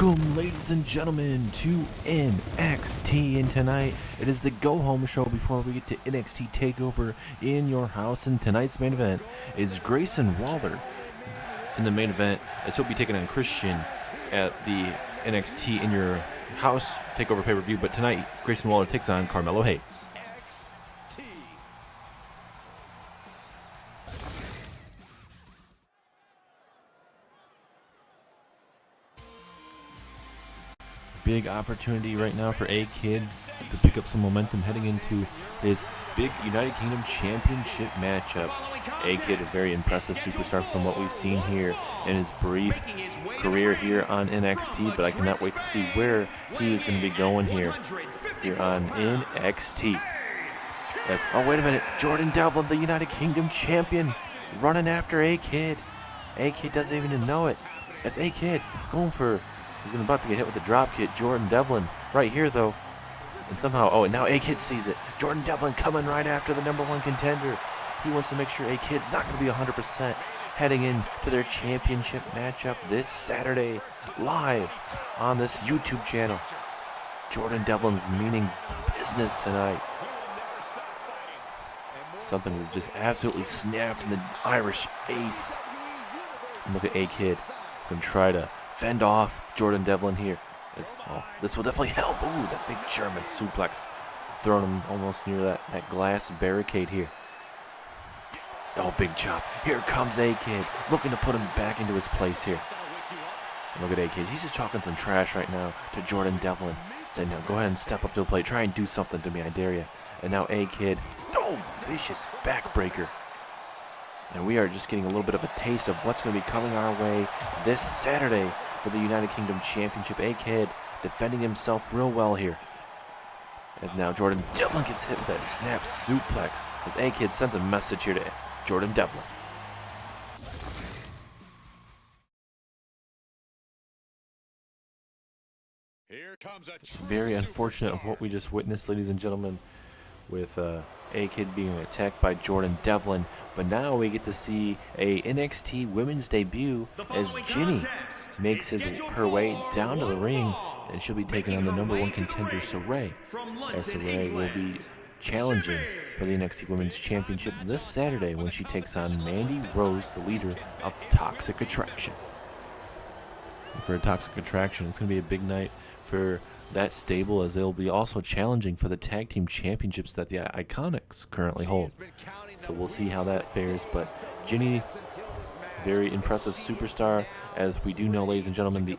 Welcome, ladies and gentlemen, to NXT, and tonight it is the go-home show before we get to NXT TakeOver in your house. And tonight's main event is Grayson Waller in the main event, as he'll be taking on Christian at the NXT in your house TakeOver pay-per-view. But tonight, Grayson Waller takes on Carmelo Hayes. Big opportunity right now for A-Kid to pick up some momentum heading into his big United Kingdom Championship matchup. A-Kid, a very impressive superstar from what we've seen here in his brief career here on NXT, but I cannot wait to see where he is going to be going here on NXT. Oh, wait a minute. Jordan Devlin, the United Kingdom champion, running after A-Kid. A-Kid doesn't even know it. That's A-Kid going for... He's about to get hit with the drop kick. Jordan Devlin right here, though. And somehow, and now A-Kid sees it. Jordan Devlin coming right after the #1 contender. He wants to make sure A-Kid's not going to be 100% heading into their championship matchup this Saturday, live on this YouTube channel. Jordan Devlin's meaning business tonight. Something is just absolutely snapped in the Irish ace. And look at A-Kid. Going to try to fend off Jordan Devlin here. This will definitely help. Ooh, that big German suplex. Throwing him almost near that glass barricade here. Oh, big chop. Here comes A-Kid, looking to put him back into his place here. And look at A-Kid. He's just talking some trash right now to Jordan Devlin. Saying, now go ahead and step up to the plate. Try and do something to me, I dare you. And now A-Kid. Oh, vicious backbreaker. And we are just getting a little bit of a taste of what's going to be coming our way this Saturday for the United Kingdom Championship. A-Kid defending himself real well here. As now Jordan Devlin gets hit with that snap suplex. As A-Kid sends a message here to Jordan Devlin. Here comes very unfortunate of what we just witnessed, ladies and gentlemen, with A-Kid being attacked by Jordan Devlin. But now we get to see a NXT women's debut as Jinny makes her way down to the ring, and she'll be taking on the #1 contender, Saray. As Saray will be challenging for the NXT Women's Championship this Saturday when she takes on Mandy Rose, the leader of Toxic Attraction. And for Toxic Attraction, it's going to be a big night for that stable, as they'll be also challenging for the tag team championships that the Iconics currently hold. So we'll see how that fares. But Jinny, very impressive superstar. As we do know, ladies and gentlemen, the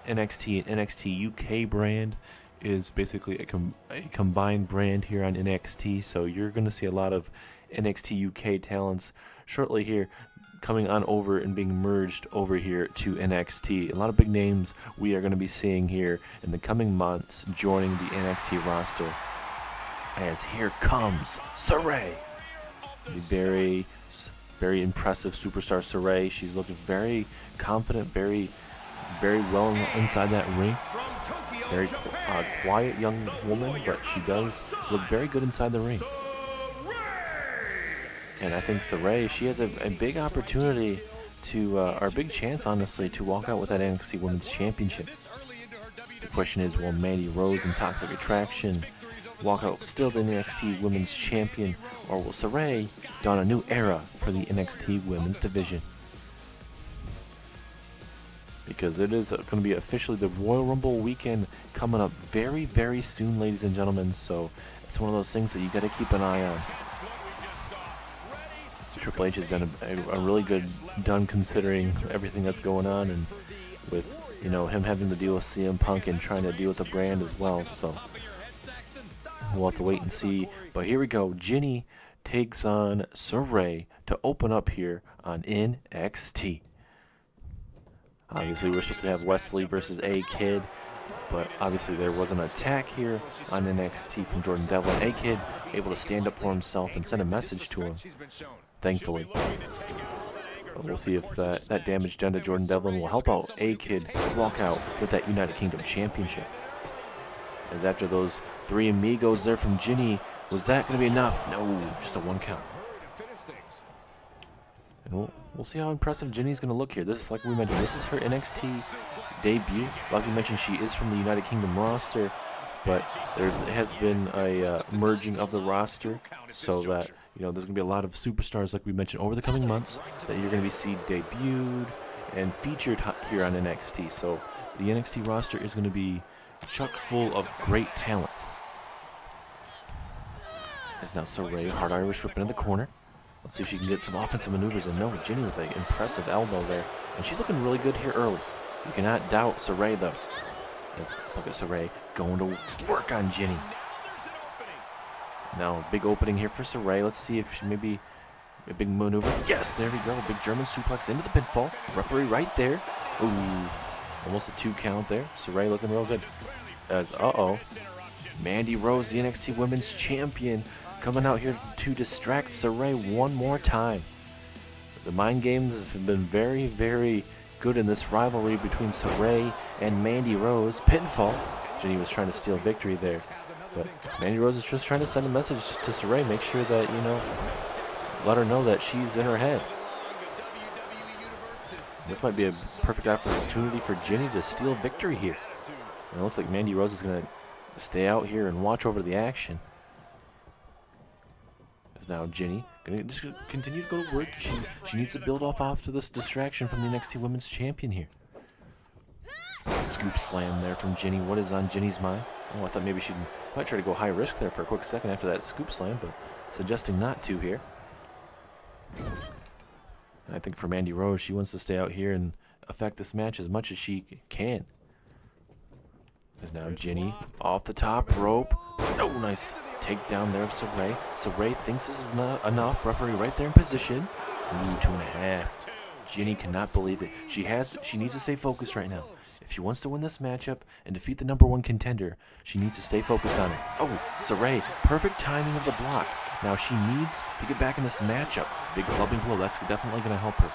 NXT and NXT UK brand is basically a combined brand here on NXT. So you're going to see a lot of NXT UK talents shortly here coming on over and being merged over here to NXT. A lot of big names we are going to be seeing here in the coming months joining the NXT roster. As here comes Saray, the very impressive superstar Saray. She's looking very confident, very well inside that ring. Very quiet young woman, but she does look very good inside the ring. And I think Saray, she has a big opportunity to, or a big chance, honestly, to walk out with that NXT Women's Championship. The question is, will Mandy Rose and Toxic Attraction walk out still the NXT Women's Champion, or will Saray dawn a new era for the NXT Women's Division? Because it is going to be officially the Royal Rumble weekend coming up very, very soon, ladies and gentlemen. So it's one of those things that you got to keep an eye on. Triple H has done a really good considering everything that's going on, and with him having to deal with CM Punk and trying to deal with the brand as well. So we'll have to wait and see. But here we go. Jinny takes on Saray to open up here on NXT. Obviously, we're supposed to have Wesley versus A-Kid, but obviously there was an attack here on NXT from Jordan Devlin. A-Kid able to stand up for himself and send a message to him, thankfully. But we'll see if that damage done to Jordan Devlin will help out A-Kid walk out with that United Kingdom Championship. As after those 3 amigos there from Jinny, was that going to be enough? No, just a 1 count. And we'll see how impressive Jinny's going to look here. This is, like we mentioned, this is her NXT debut. Like we mentioned, she is from the United Kingdom roster, but there has been a merging of the roster so that, you know, there's going to be a lot of superstars, like we mentioned, over the coming months that you're going to be seeing debuted and featured here on NXT. So the NXT roster is going to be chock full of great talent. There's now Saray, hard Irish whip into the corner. Let's see if she can get some offensive maneuvers. And no, Jinny with an impressive elbow there. And she's looking really good here early. You cannot doubt Saray, though. Let's look at Saray going to work on Jinny. Now, big opening here for Saray. Let's see if she maybe a big maneuver. Yes, there we go. Big German suplex into the pinfall. Referee right there. Ooh, almost a 2 count there. Saray looking real good. As Mandy Rose, the NXT Women's Champion, coming out here to distract Saray one more time. The mind games have been very, very good in this rivalry between Saray and Mandy Rose. Pinfall. Jinny was trying to steal victory there, but Mandy Rose is just trying to send a message to Saray. Make sure that, you know, let her know that she's in her head. This might be a perfect opportunity for Jinny to steal victory here. And it looks like Mandy Rose is going to stay out here and watch over the action. As now Jinny going to just continue to go to work. She needs to build off to this distraction from the NXT Women's Champion here. Scoop slam there from Jinny. What is on Jinny's mind? Oh, I thought maybe she might try to go high risk there for a quick second after that scoop slam, but suggesting not to here. And I think for Mandy Rose, she wants to stay out here and affect this match as much as she can. As now Jinny off the top rope. Oh, nice takedown there of Saray. Saray thinks this is not enough. Referee right there in position. Ooh, 2.5. Jinny cannot believe it. She needs to stay focused right now. If she wants to win this matchup and defeat the #1 contender, she needs to stay focused on it. Oh, Saray, perfect timing of the block. Now she needs to get back in this matchup. Big clubbing blow, that's definitely going to help her.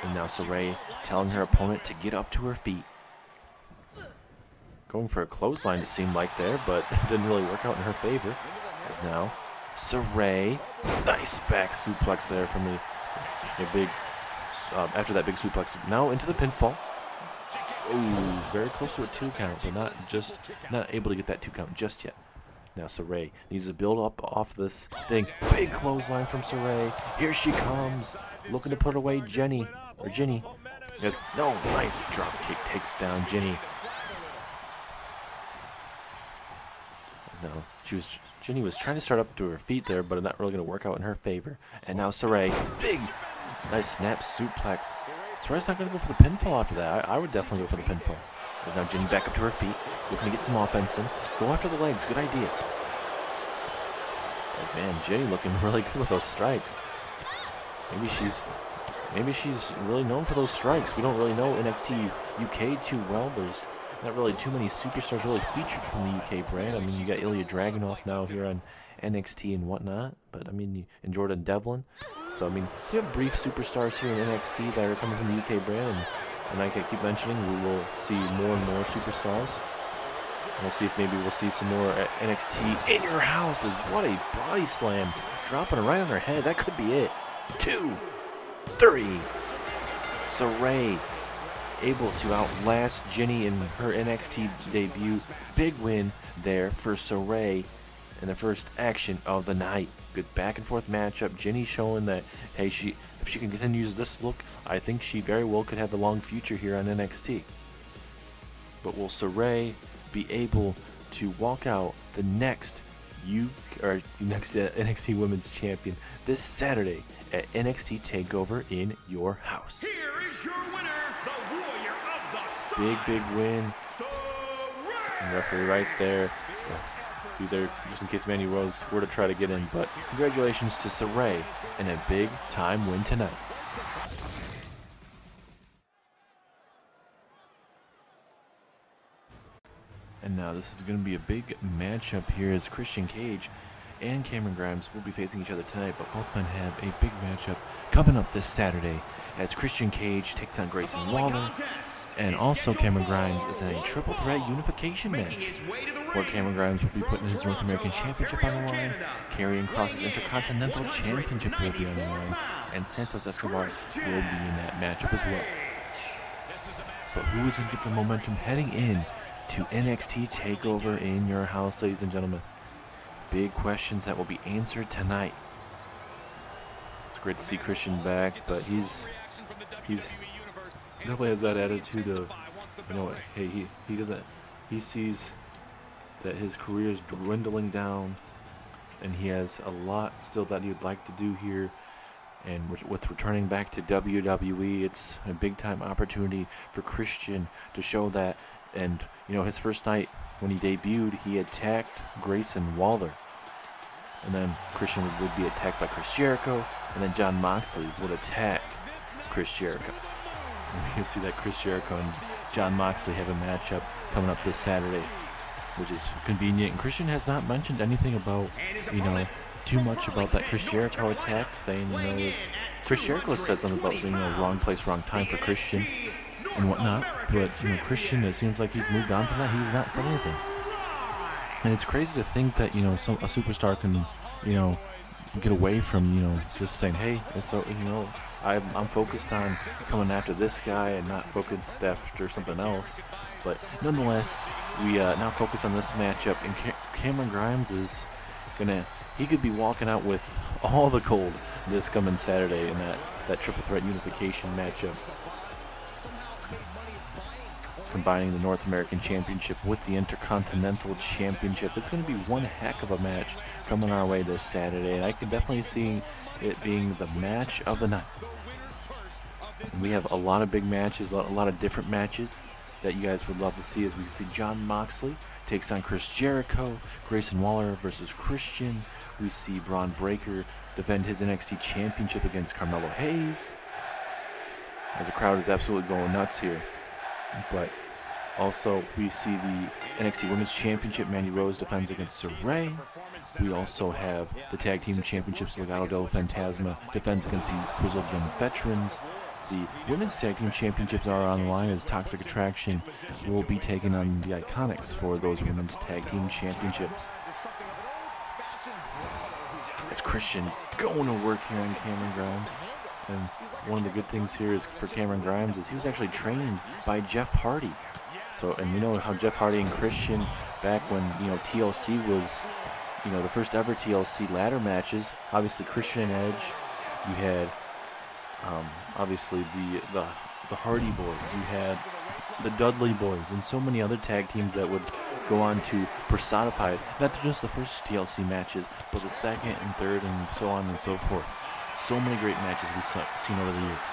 And now Saray telling her opponent to get up to her feet. Going for a clothesline, it seemed like there, but it didn't really work out in her favor. As now Saray, nice back suplex there from the big, after that big suplex. Now into the pinfall. Ooh, very close to a 2 count, but not able to get that 2 count just yet. Now Saray needs to build up off this thing. Big clothesline from Saray. Here she comes, looking to put away Jinny. Yes, no, nice drop kick takes down Jinny. Now Jinny was trying to start up to her feet there, but not really going to work out in her favor. And now Saray, big, nice snap suplex. Saray's not going to go for the pinfall after that. I would definitely go for the pinfall. There's now Jinny back up to her feet, looking to get some offense in. Go after the legs, good idea. But man, Jinny looking really good with those strikes. Maybe she's really known for those strikes. We don't really know NXT UK too well. There's not really too many superstars really featured from the UK brand. I mean, you got Ilya Dragunov now here on NXT and whatnot, but I mean, and Jordan Devlin. So I mean, you have brief superstars here in NXT that are coming from the UK brand, and like I keep mentioning, we will see more and more superstars. We'll see if maybe we'll see some more at NXT in your house. What a body slam, dropping it right on her head. That could be it. 2, 3. Saray able to outlast Jinny in her NXT debut. Big win there for Saray in the first action of the night. Good back and forth matchup. Jinny showing that, hey, if she can continue this look, I think she very well could have a long future here on NXT. But will Saray be able to walk out the next NXT Women's Champion this Saturday at NXT TakeOver in your house? Here is your winner, the Warrior of the Big win. And referee right there. Be there just in case Mandy Rose were to try to get in. But congratulations to Saray and a big time win tonight. And now this is going to be a big matchup here as Christian Cage and Cameron Grimes will be facing each other tonight, but both men have a big matchup coming up this Saturday as Christian Cage takes on Grayson Waller, and also Cameron Grimes is in a triple threat unification match. where Cameron Grimes will be putting his North American Championship on the line. Karrion Kross's Intercontinental Championship will be on the line. And Santos Escobar will be in that matchup as well. But who is going to get the momentum heading in to NXT TakeOver in your house, ladies and gentlemen? Big questions that will be answered tonight. It's great to see Christian back, but he's definitely has that attitude of, you know, hey, he sees that his career is dwindling down, and he has a lot still that he would like to do here. And with returning back to WWE, it's a big-time opportunity for Christian to show that. And, you know, his first night when he debuted, he attacked Grayson Waller. And then Christian would be attacked by Chris Jericho. And then Jon Moxley would attack Chris Jericho. And you'll see that Chris Jericho and Jon Moxley have a matchup coming up this Saturday, which is convenient. And Christian has not mentioned anything about, you know, too much about that Chris Jericho attack, saying, you know, Chris Jericho said something about, you know, wrong place, wrong time for Christian and whatnot. But, you know, Christian, it seems like he's moved on from that. He's not said anything. And it's crazy to think that, you know, a superstar can, you know, get away from, you know, just saying, hey, it's so, you know, I'm focused on coming after this guy and not focused after something else. But nonetheless, we now focus on this matchup, and Cameron Grimes is gonna. He could be walking out with all the gold this coming Saturday in that triple threat unification matchup, combining the North American Championship with the Intercontinental Championship. It's going to be one heck of a match coming our way this Saturday, and I can definitely see it being the match of the night. We have a lot of big matches, a lot of different matches that you guys would love to see, as we see Jon Moxley takes on Chris Jericho, Grayson Waller versus Christian. We see Braun Breaker defend his NXT Championship against Carmelo Hayes, as the crowd is absolutely going nuts here. But also we see the NXT Women's Championship, Mandy Rose defends against Saray. We also have the Tag Team Championships, Legado del Fantasma defends against the Grizzled Young Veterans. The Women's Tag Team Championships are on the line, as Toxic Attraction will be taking on the Iconics for those Women's Tag Team Championships. It's Christian going to work here on Cameron Grimes. And one of the good things here is for Cameron Grimes is he was actually trained by Jeff Hardy. So, and we know how Jeff Hardy and Christian, back when, you know, TLC was, you know, the first ever TLC ladder matches, obviously Christian and Edge, you had obviously the Hardy Boys, you had the Dudley Boys, and so many other tag teams that would go on to personify not just the first TLC matches, but the second and third and so on and so forth. So many great matches we've seen over the years.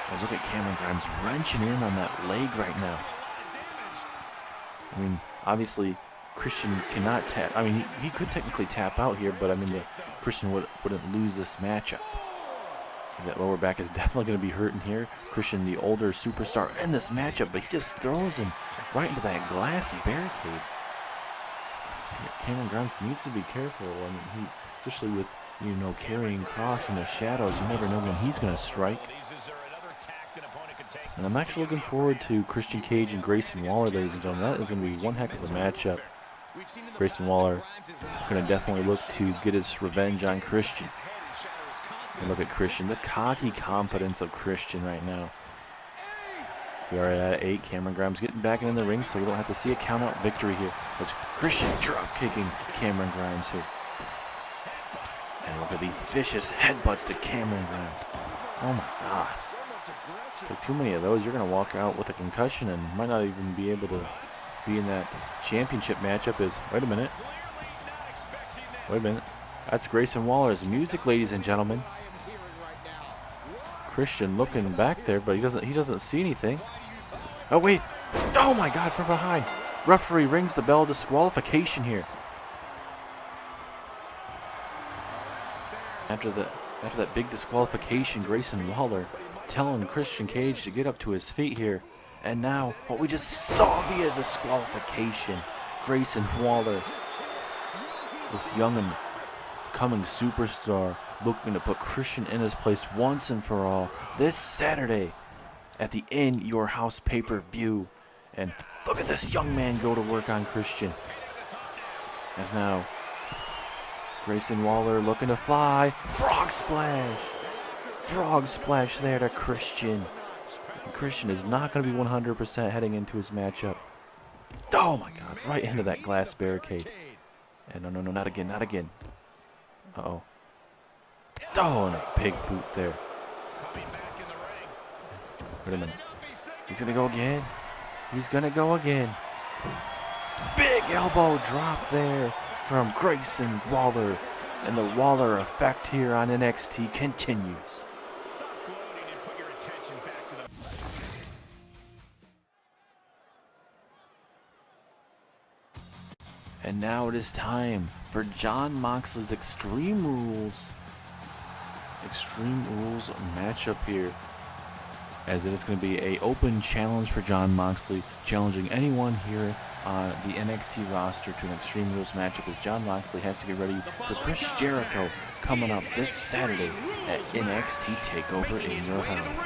And look at Cameron Grimes wrenching in on that leg right now. I mean, obviously Christian cannot tap. I mean, he could technically tap out here, but I mean, Christian wouldn't lose this matchup. That lower back is definitely going to be hurting here. Christian, the older superstar in this matchup, but he just throws him right into that glass barricade. Cameron Grimes needs to be careful. I mean, especially with, you know, Karrion Kross in the shadows, you never know when he's going to strike. And I'm actually looking forward to Christian Cage and Grayson Waller, ladies and gentlemen. That is going to be one heck of a matchup. Grayson Waller going to definitely look to get his revenge on Christian. And look at Christian, the cocky confidence of Christian right now. We are at 8. Cameron Grimes getting back in the ring, so we don't have to see a count-out victory here. As Christian drop-kicking Cameron Grimes here. And look at these vicious headbutts to Cameron Grimes. Oh my God. Take too many of those, you're going to walk out with a concussion and might not even be able to be in that championship matchup. Wait a minute. That's Grayson Waller's music, ladies and gentlemen. Christian looking back there, but he doesn't see anything. Oh wait! Oh my God! From behind, referee rings the bell. Disqualification here. After that big disqualification, Grayson Waller telling Christian Cage to get up to his feet here, and now what we just saw via disqualification, Grayson Waller, this young and coming superstar, looking to put Christian in his place once and for all this Saturday at the In Your House pay-per-view. And look at this young man go to work on Christian. As now Grayson Waller looking to fly. Frog splash. Frog splash there to Christian. And Christian is not going to be 100% heading into his matchup. Oh my God, right into that glass barricade. And no, not again, not again. Uh-oh. Oh, and a big boot there. Wait a minute. He's going to go again. He's going to go again. Big elbow drop there from Grayson Waller. And the Waller effect here on NXT continues. And now it is time for Jon Moxley's Extreme Rules matchup here, as it is going to be an open challenge for Jon Moxley, challenging anyone here on the NXT roster to an Extreme Rules matchup, as Jon Moxley has to get ready for Chris Jericho coming up this Saturday at NXT TakeOver in your house.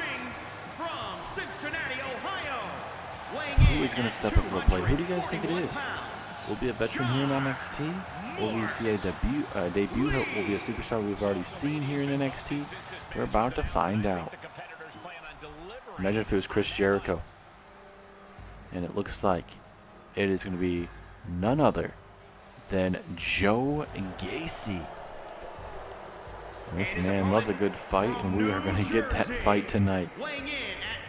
Who is going to step up to the plate? Who do you guys think it is? Will be a veteran here in NXT? Will we see a debut? Will be a superstar we've already seen here in NXT? We're about to find out. Imagine if it was Chris Jericho. And it looks like it is going to be none other than Joe Gacy. And this man loves a good fight, and we are going to get that fight tonight.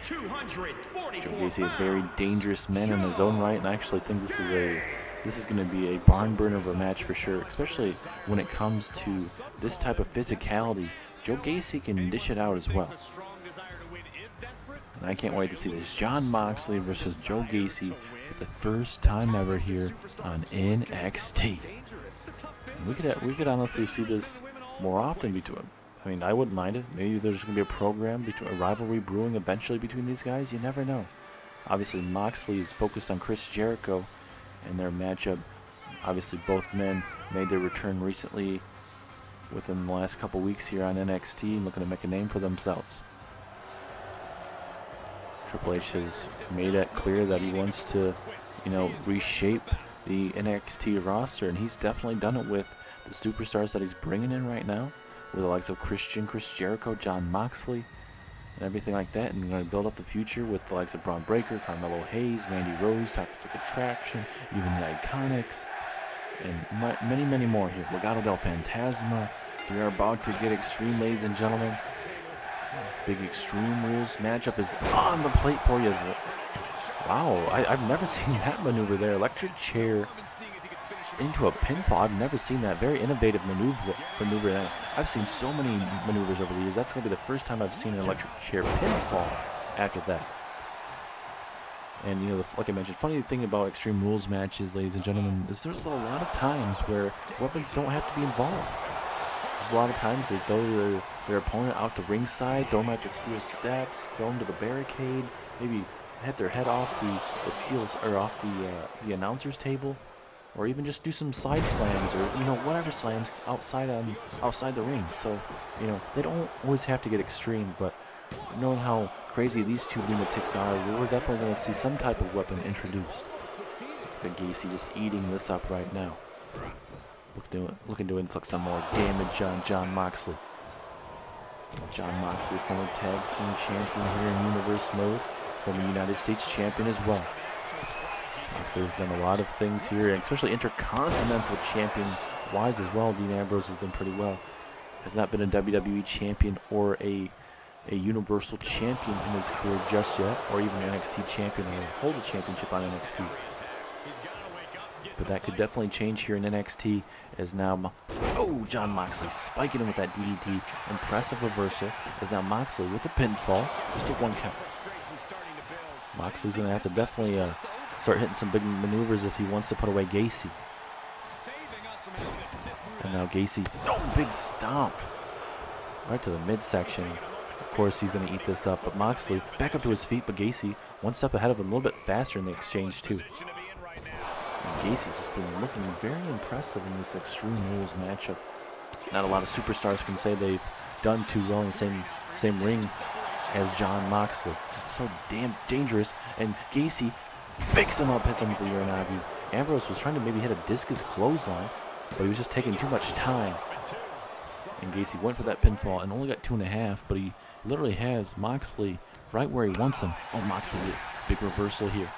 Joe Gacy, a very dangerous man in his own right, and I actually think this is going to be a barn burner of a match for sure, especially when it comes to this type of physicality. Joe Gacy can dish it out as well. And I can't wait to see this. Jon Moxley versus Joe Gacy for the first time ever here on NXT. And we could honestly see this more often between. I mean, I wouldn't mind it. Maybe there's going to be a program, a rivalry brewing eventually between these guys. You never know. Obviously, Moxley is focused on Chris Jericho and their matchup. Obviously, both men made their return recently within the last couple weeks here on NXT and looking to make a name for themselves. Triple H has made it clear that he wants to, reshape the NXT roster, and he's definitely done it with the superstars that he's bringing in right now, with the likes of Chris Jericho, Jon Moxley, and everything like that, and we're going to build up the future with the likes of Braun Breaker, Carmelo Hayes, Mandy Rose, Toxic Attraction, even the Iconics, and many, many more here. Legado del Fantasma. We are about to get extreme, ladies and gentlemen. Big Extreme Rules matchup is on the plate for you as well. Wow, I've never seen that maneuver there. Electric chair into a pinfall. I've never seen that. Very innovative maneuver. I've seen so many maneuvers over the years. That's going to be the first time I've seen an electric chair pinfall after that. And, like I mentioned, funny thing about Extreme Rules matches, ladies and gentlemen, is there's a lot of times where weapons don't have to be involved. There's a lot of times they throw their opponent out the ringside, throw them at the steel steps, throw them to the barricade, maybe hit their head off the steel, or off the announcer's table, or even just do some side slams, or whatever slams outside the ring. So they don't always have to get extreme, but knowing how crazy these two lunatics are, we're definitely going to see some type of weapon introduced. It's Big Gacy just eating this up right now, looking to inflict some more damage on Jon Moxley. Jon Moxley, former tag team champion here in Universe mode, former United States champion as well. Moxley has done a lot of things here, and especially Intercontinental champion-wise as well. Dean Ambrose has been pretty well. Has not been a WWE champion or a Universal champion in his career just yet, or even an NXT champion, or hold a championship on NXT. But that could definitely change here in NXT, as now, Jon Moxley spiking him with that DDT. Impressive reversal, as now Moxley with the pinfall, just a 1 count. Moxley's going to have to definitely start hitting some big maneuvers if he wants to put away Gacy. And now Gacy, big stomp right to the midsection. Of course, he's going to eat this up, but Moxley back up to his feet, but Gacy 1 step ahead of him, a little bit faster in the exchange too. And Gacy just been looking very impressive in this Extreme Rules matchup. Not a lot of superstars can say they've done too well in the same ring as Jon Moxley. Just so damn dangerous. And Gacy picks him up, hits him with the Uranagi, Ambrose was trying to maybe hit a discus clothesline, but he was just taking too much time. And Gacy went for that pinfall and only got 2.5, but he literally has Moxley right where he wants him. Oh, Moxley, big reversal here.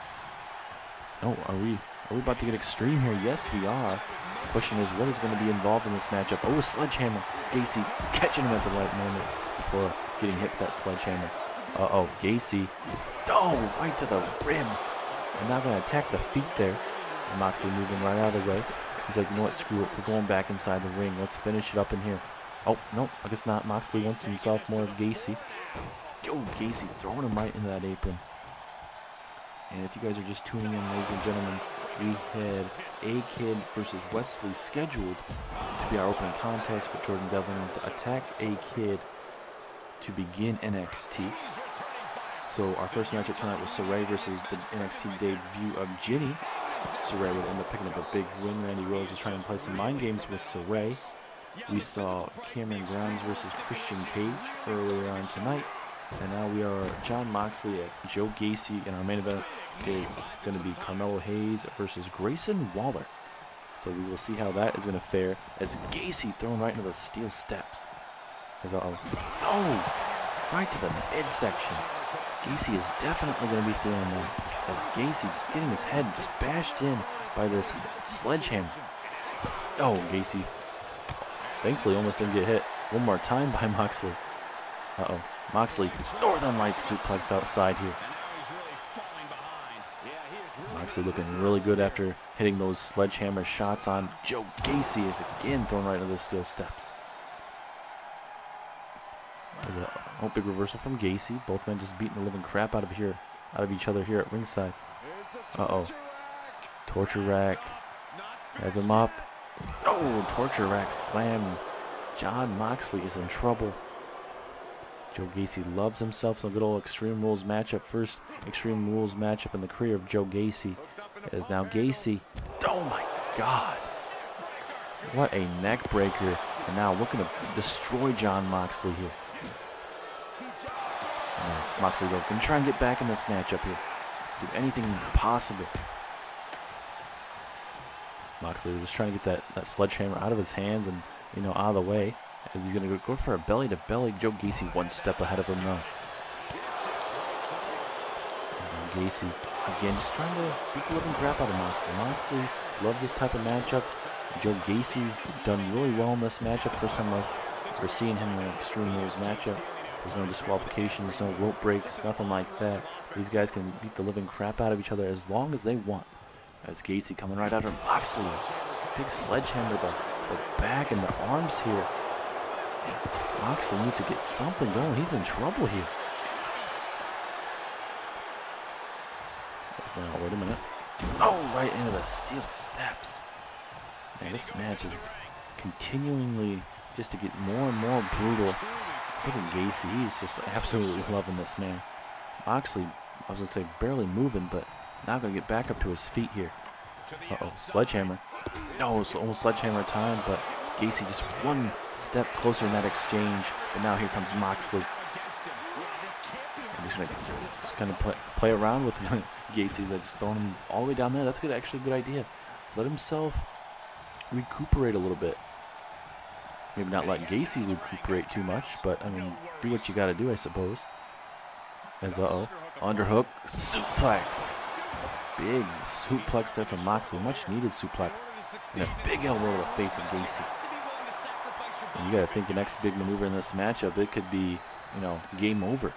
Oh, are we about to get extreme here? Yes, we are. The question is, what is going to be involved in this matchup? Oh, a sledgehammer. Gacy catching him at the right moment before getting hit with that sledgehammer. Uh-oh, Gacy. Oh, right to the ribs. And now going to attack the feet there. And Moxley moving right out of the way. He's like, you know what, screw it. We're going back inside the ring. Let's finish it up in here. Oh, no, I guess not. Moxley wants himself more of Gacy. Yo, Gacy throwing him right into that apron. And if you guys are just tuning in, ladies and gentlemen, we had A-Kid versus Wesley scheduled to be our opening contest, but Jordan Devlin to attack A-Kid to begin NXT. So our first matchup tonight was Saray versus the NXT debut of Ginny. Saray would end up picking up a big win. Randy Rose was trying to play some mind games with Saray. We saw Cameron Grimes versus Christian Cage earlier on tonight. And now we are Jon Moxley at Joe Gacy, and our main event is going to be Carmelo Hayes versus Grayson Waller. So we will see how that is going to fare as Gacy thrown right into the steel steps. As right to the midsection. Gacy is definitely going to be feeling that, as Gacy just getting his head just bashed in by this sledgehammer. Oh, Gacy thankfully almost didn't get hit one more time by Moxley. Uh-oh. Moxley, Northern Lights suplex outside here. Moxley looking really good after hitting those sledgehammer shots on Joe Gacy, is again thrown right into the steel steps. There's a big reversal from Gacy. Both men just beating the living crap out of each other here at ringside. Uh-oh. Torture Rack has him up. Oh, Torture Rack slam. Jon Moxley is in trouble. Joe Gacy loves himself some good old Extreme Rules matchup. First Extreme Rules matchup in the career of Joe Gacy. As now Gacy. Oh my God. What a neck breaker. And now looking to destroy Jon Moxley here. Moxley can try and get back in this matchup here. Do anything possible. Moxley just trying to get that sledgehammer out of his hands and, out of the way. As he's going to go for a belly-to-belly. Joe Gacy one step ahead of him now. Gacy, again, just trying to beat the living crap out of Moxley. Moxley loves this type of matchup. Joe Gacy's done really well in this matchup. First time we're seeing him in an Extreme Rules matchup. There's no disqualifications, no rope breaks, nothing like that. These guys can beat the living crap out of each other as long as they want. As Gacy coming right after Moxley. Big sledgehammer to the back and the arms here. Moxley needs to get something going. He's in trouble here. Now, wait a minute. Oh, right into the steel steps. Man, this match is continually just to get more and more brutal. Look at Gacy. He's just absolutely loving this man. Moxley, I was going to say barely moving, but not going to get back up to his feet here. Uh-oh, sledgehammer. No, it's almost sledgehammer time, but Gacy just one step closer in that exchange. But now here comes Moxley. I'm just going to play around with Gacy. They're just throwing him all the way down there. That's actually a good idea. Let himself recuperate a little bit. Maybe not let Gacy recuperate too much, but, do what you got to do, I suppose. As, underhook, suplex. Big suplex there from Moxley. Much needed suplex. And a big elbow to the face of Gacy. And you got to think the next big maneuver in this matchup, it could be, game over.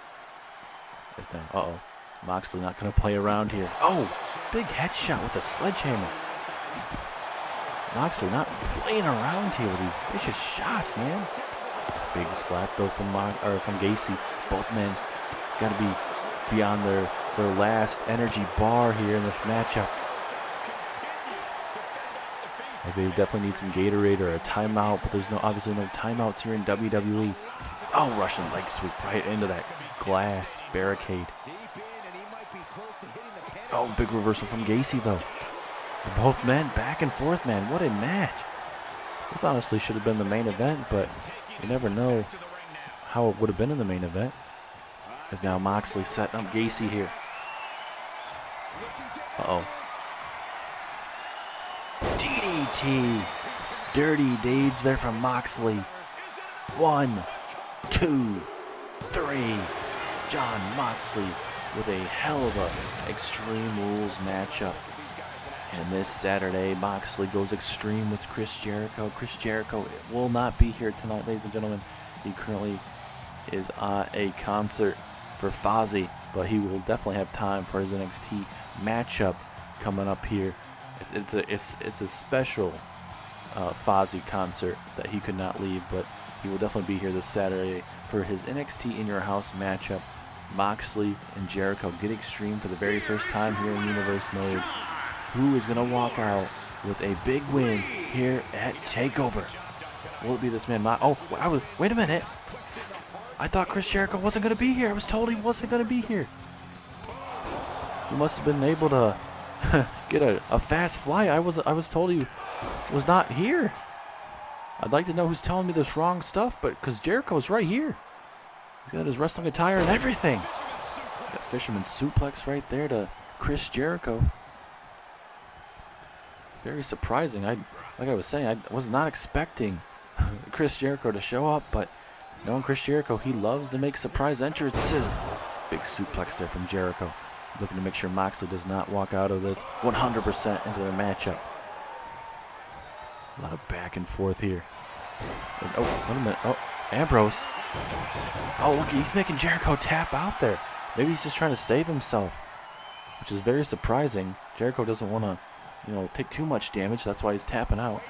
As now, Moxley not going to play around here. Oh, big headshot with a sledgehammer. Moxley not playing around here with these vicious shots, man. Big slap though from Gacy. Both men got to be beyond their last energy bar here in this matchup. They definitely need some Gatorade or a timeout, but there's obviously no timeouts here in WWE. Oh, Russian leg sweep right into that glass barricade. Oh, big reversal from Gacy though. Both men back and forth, man. What a match. This honestly should have been the main event, but you never know how it would have been in the main event. As now Moxley setting up Gacy here. Uh-oh. DDT. Dirty deeds there from Moxley. 1, 2, 3. Jon Moxley with a hell of a Extreme Rules matchup. And this Saturday, Moxley goes extreme with Chris Jericho. Chris Jericho will not be here tonight, ladies and gentlemen. He currently is on a concert for Fozzy, but he will definitely have time for his NXT matchup coming up here. It's a special Fozzy concert that he could not leave, but he will definitely be here this Saturday for his NXT In Your House matchup. Moxley and Jericho get extreme for the very first time here in Universe Mode. Who is going to walk out with a big win here at TakeOver? Will it be this man? Wait a minute. I thought Chris Jericho wasn't going to be here. I was told he wasn't going to be here. He must have been able to get a fast flight. I was told he was not here. I'd like to know who's telling me this wrong stuff, but because Jericho's right here. He's got his wrestling attire and everything. Got Fisherman's suplex right there to Chris Jericho. Very surprising. Like I was saying, I was not expecting Chris Jericho to show up, but knowing Chris Jericho, he loves to make surprise entrances. Big suplex there from Jericho. Looking to make sure Moxley does not walk out of this 100% into their matchup. A lot of back and forth here. And, oh, wait a minute. Oh, Ambrose. Oh, look, he's making Jericho tap out there. Maybe he's just trying to save himself, which is very surprising. Jericho doesn't want to, take too much damage. That's why he's tapping out.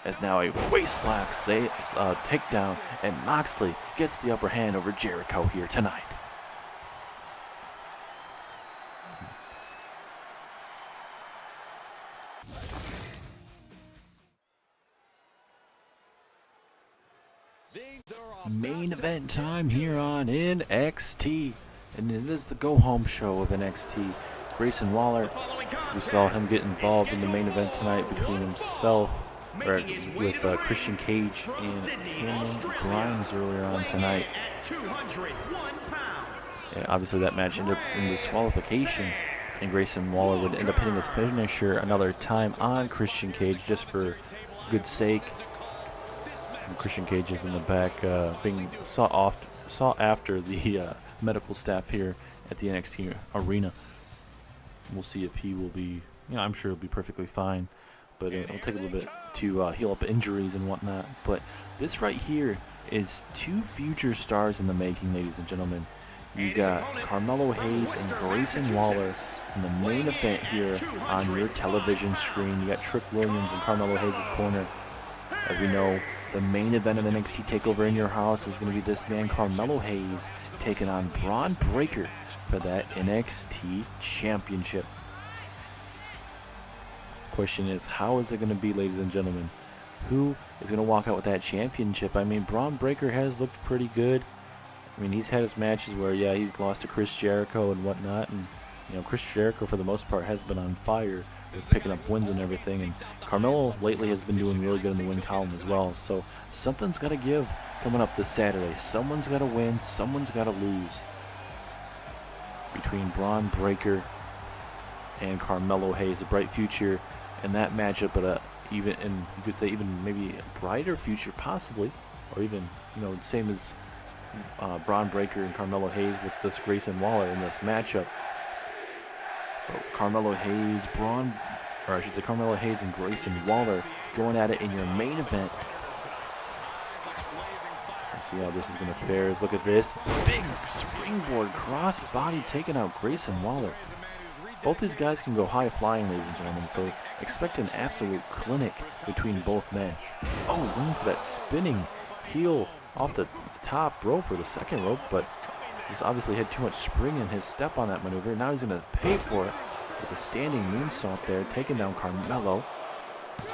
As now a waistlock takedown, and Moxley gets the upper hand over Jericho here tonight. Main event time here on NXT, and it is the go-home show of NXT. Grayson Waller, we saw him get involved in the main event tonight between himself, with Christian Cage and Cameron Grimes earlier on tonight. And obviously that match ended up in disqualification, and Grayson Waller would end up hitting his finisher another time on Christian Cage just for good sake. And Christian Cage is in the back being sought after the medical staff here at the NXT arena. We'll see if he will be, I'm sure he'll be perfectly fine, but it'll take a little bit to heal up injuries and whatnot. But this right here is two future stars in the making, ladies and gentlemen. You got Carmelo Hayes and Grayson Waller in the main event here on your television screen. You got Trick Williams and Carmelo Hayes' corner. As we know, the main event of NXT TakeOver In Your House is going to be this man, Carmelo Hayes, taking on Braun Breaker for that NXT Championship. Question is, how is it going to be, ladies and gentlemen? Who is going to walk out with that championship? I mean, Braun Breaker has looked pretty good. I mean, he's had his matches where, he's lost to Chris Jericho and whatnot, and Chris Jericho for the most part has been on fire with picking up wins and everything, and Carmelo lately has been doing really good in the win column as well. So something's got to give coming up this Saturday. Someone's got to win, someone's got to lose between Braun Breaker and Carmelo Hayes. A bright future in that matchup, but you could say even maybe a brighter future possibly, or even same as Braun Breaker and Carmelo Hayes with this Grayson Waller in this matchup. But Carmelo Hayes and Grayson Waller going at it in your main event. Let's see how this is going to fare. Look at this big springboard crossbody taking out Grayson Waller. Both these guys can go high flying, ladies and gentlemen, so expect an absolute clinic between both men. Oh, going for that spinning heel off the top rope or the second rope, but he's obviously had too much spring in his step on that maneuver. Now he's going to pay for it with a standing moonsault there, taking down Carmelo.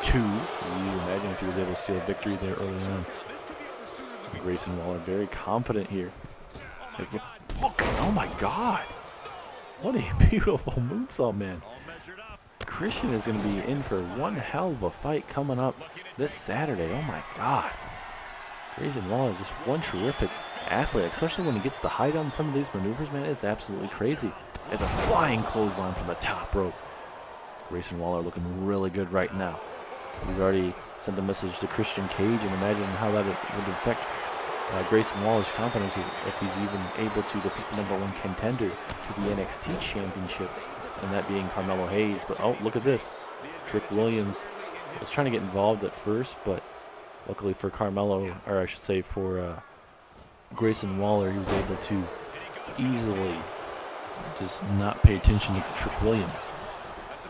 2. You imagine if he was able to steal a victory there early on. Grayson Waller very confident here. Look, oh my God. What a beautiful moonsault, man. Christian is going to be in for one hell of a fight coming up this Saturday. Oh my God. Grayson Waller is just one terrific athlete, especially when he gets the height on some of these maneuvers, man. It's absolutely crazy. It's a flying clothesline from the top rope. Grayson Waller looking really good right now. He's already sent the message to Christian Cage, and imagine how that would affect Grayson Waller's confidence if he's even able to defeat the #1 contender to the NXT Championship, and that being Carmelo Hayes. But oh, look at this. Trick Williams was trying to get involved at first, but luckily for Carmelo, or I should say for Grayson Waller, he was able to easily just not pay attention to Trick Williams.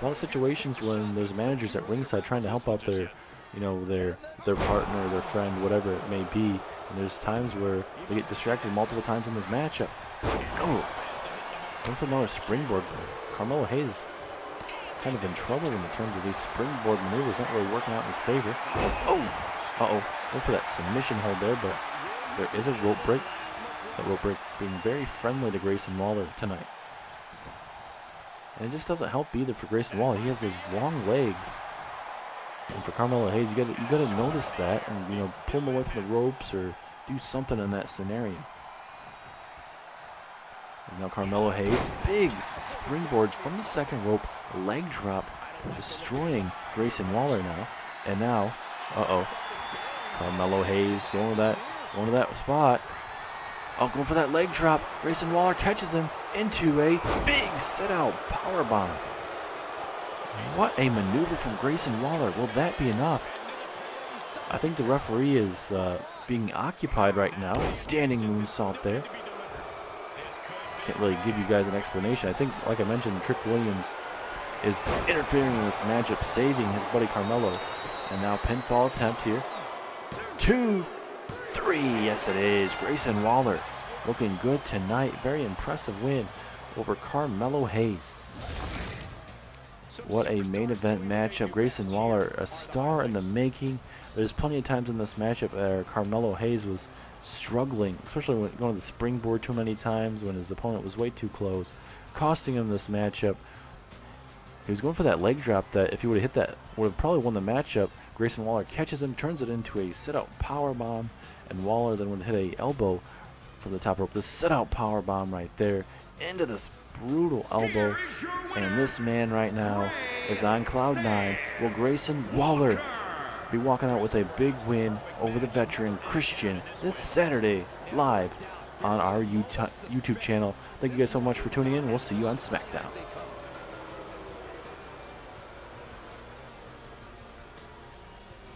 A lot of situations when there's managers at ringside trying to help out their partner, their friend, whatever it may be, and there's times where they get distracted multiple times in this matchup. No, going for another springboard. Carmelo Hayes kind of in trouble in terms of these springboard maneuvers, not really working out in his favor. Going for that submission hold there, but there is a rope break. That rope break being very friendly to Grayson Waller tonight. And it just doesn't help either for Grayson Waller. He has those long legs. And for Carmelo Hayes, you gotta notice that and pull him away from the ropes or do something in that scenario. And now Carmelo Hayes, big springboards from the second rope, leg drop, destroying Grayson Waller now. And now, Carmelo Hayes going to that spot. Going for that leg drop. Grayson Waller catches him into a big sit-out powerbomb. What a maneuver from Grayson Waller. Will that be enough? I think the referee is being occupied right now. Standing moonsault there. Can't really give you guys an explanation. I think, like I mentioned, Trick Williams is interfering in this matchup, saving his buddy Carmelo. And now pinfall attempt here. 2, 3. Yes, it is. Grayson Waller looking good tonight. Very impressive win over Carmelo Hayes. What a main event matchup. Grayson Waller, a star in the making. There's plenty of times in this matchup where Carmelo Hayes was struggling, especially when going to the springboard too many times when his opponent was way too close, costing him this matchup. He was going for that leg drop that if he would have hit that, would have probably won the matchup. Grayson Waller catches him, turns it into a sit-out powerbomb, and Waller then would hit a elbow from the top rope. The sit-out powerbomb right there into this brutal elbow. And this man right now is on cloud 9. Will Grayson Waller be walking out with a big win over the veteran Christian this Saturday live on our YouTube channel? Thank you guys so much for tuning in. We'll see you on SmackDown.